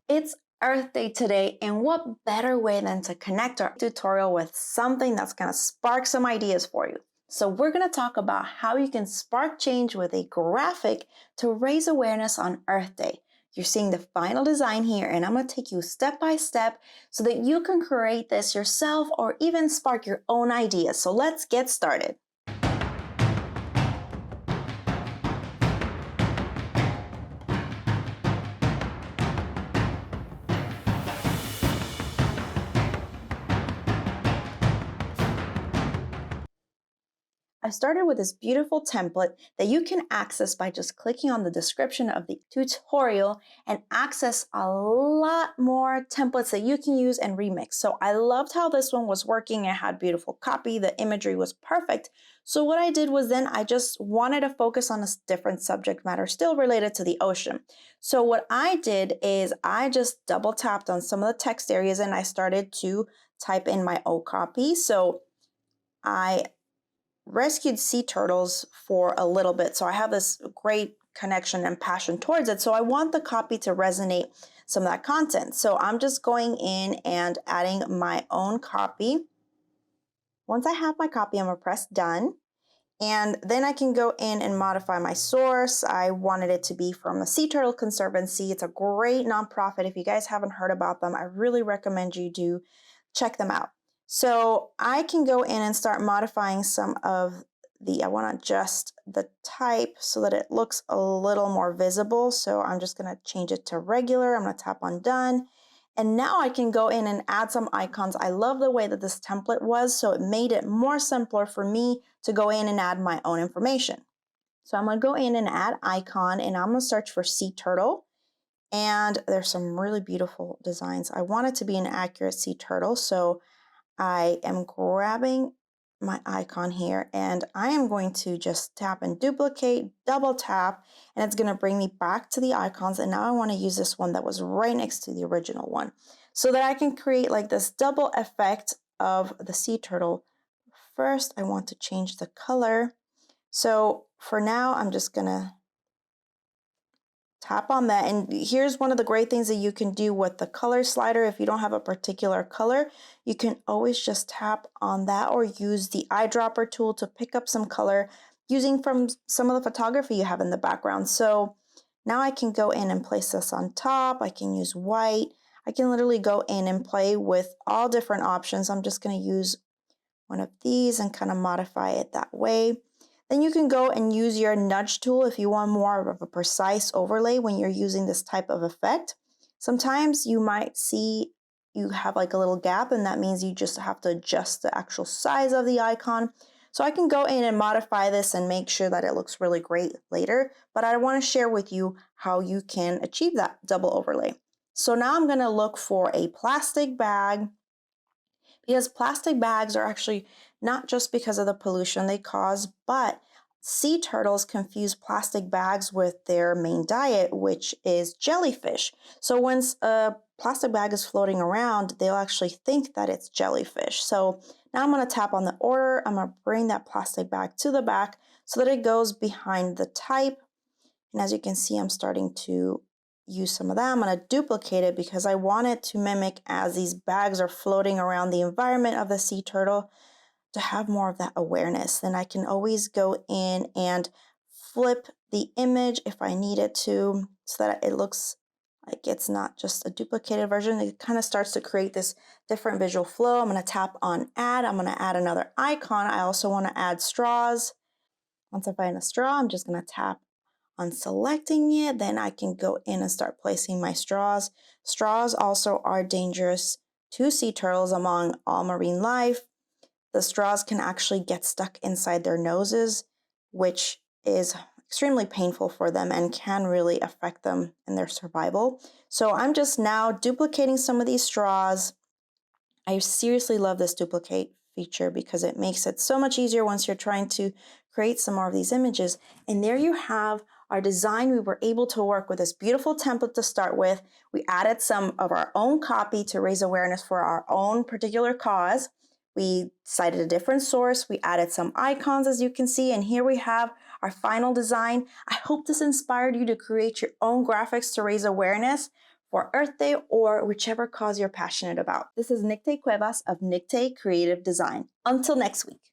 It's Earth Day today, and what better way than to connect our tutorial with something that's going to spark some ideas for you. So we're going to talk about how you can spark change with a graphic to raise awareness on Earth Day. You're seeing the final design here, and I'm going to take you step by step so that you can create this yourself or even spark your own ideas. So let's get started. I started with this beautiful template that you can access by just clicking on the description of the tutorial and access a lot more templates that you can use and remix. So I loved how this one was working. It had beautiful copy. The imagery was perfect. So what I did was then I just wanted to focus on a different subject matter still related to the ocean. So what I did is I just double tapped on some of the text areas and I started to type in my own copy. So I rescued sea turtles for a little bit. So I have this great connection and passion towards it. So I want the copy to resonate some of that content. So I'm just going in and adding my own copy. Once I have my copy, I'm gonna press done. And then I can go in and modify my source. I wanted it to be from a Sea Turtle Conservancy. It's a great nonprofit. If you guys haven't heard about them, I really recommend you do check them out. So I can go in and start modifying some of I want to adjust the type so that it looks a little more visible. So I'm just going to change it to regular. I'm going to tap on done. And now I can go in and add some icons. I love the way that this template was, so it made it more simpler for me to go in and add my own information. So I'm gonna go in and add icon, and I'm gonna search for sea turtle. And there's some really beautiful designs. I want it to be an accurate sea turtle, so I am grabbing my icon here and I am going to just tap and duplicate, double tap, and it's going to bring me back to the icons. And now I want to use this one that was right next to the original one so that I can create like this double effect of the sea turtle. First, I want to change the color. So for now, I'm just going to tap on that. And here's one of the great things that you can do with the color slider. If you don't have a particular color, you can always just tap on that or use the eyedropper tool to pick up some color using from some of the photography you have in the background. So now I can go in and place this on top. I can use white. I can literally go in and play with all different options. I'm just going to use one of these and kind of modify it that way. Then you can go and use your nudge tool if you want more of a precise overlay when you're using this type of effect. Sometimes you might see you have like a little gap, and that means you just have to adjust the actual size of the icon. So I can go in and modify this and make sure that it looks really great later, but I want to share with you how you can achieve that double overlay. So now I'm going to look for a plastic bag, because plastic bags are actually not just because of the pollution they cause, but sea turtles confuse plastic bags with their main diet, which is jellyfish. So once a plastic bag is floating around, they'll actually think that it's jellyfish. So now I'm going to tap on the order. I'm going to bring that plastic bag to the back so that it goes behind the type. And as you can see, I'm starting to use some of that. I'm going to duplicate it because I want it to mimic as these bags are floating around the environment of the sea turtle to have more of that awareness. Then I can always go in and flip the image if I needed to so that it looks like it's not just a duplicated version. It kind of starts to create this different visual flow. I'm going to tap on add. I'm going to add another icon. I also want to add straws. Once I find a straw, I'm just going to tap on selecting it. Then I can go in and start placing my straws. Straws also are dangerous to sea turtles among all marine life. The straws can actually get stuck inside their noses, which is extremely painful for them and can really affect them in their survival. So I'm just now duplicating some of these straws. I seriously love this duplicate feature because it makes it so much easier once you're trying to create some more of these images. And there you have our design. We were able to work with this beautiful template to start with. We added some of our own copy to raise awareness for our own particular cause. We cited a different source. We added some icons, as you can see, and here we have our final design. I hope this inspired you to create your own graphics to raise awareness for Earth Day or whichever cause you're passionate about. This is Nicte Cuevas of Nicte Creative Design. Until next week.